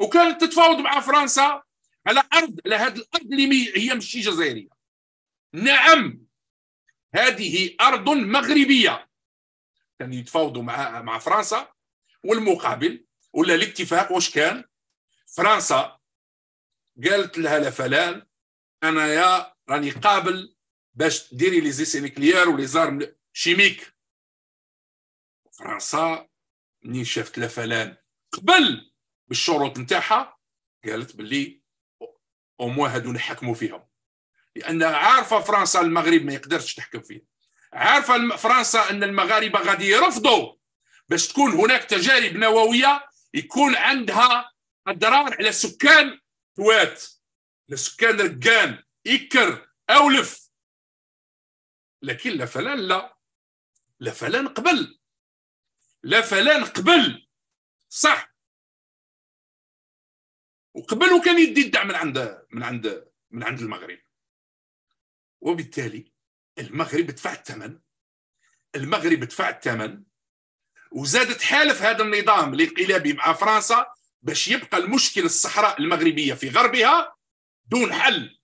وكانت تتفاوض مع فرنسا على هذه الارض اللي هي ماشي جزائريه. نعم، هذه ارض مغربيه. كانوا يتفاوضوا مع فرنسا، والمقابل ولا الاتفاق واش كان؟ فرنسا قالت لها لا فلان انايا راني قابل باش ديري لي زيسي نيكليير ولي زارم شيميك. فرنسا منين شافت لا فلان قبل بالشروط نتاعها قالت باللي او موان هادو نحكموا فيهم، لان عارفه فرنسا المغرب ما يقدرش تحكم فيه. عارفه فرنسا ان المغاربه غادي يرفضوا باش تكون هناك تجارب نوويه يكون عندها اضرار على سكان توات، على سكان ركان إكر أولف. لكن لا فلان لا، لا فلان قبل، لا فلان قبل صح، وقبل وكان يدي الدعم من عند المغرب. وبالتالي المغرب دفع الثمن، المغرب دفع الثمن، وزاد تحالف هذا النظام الانقلابي مع فرنسا باش يبقى المشكل الصحراء المغربيه في غربها دون حل.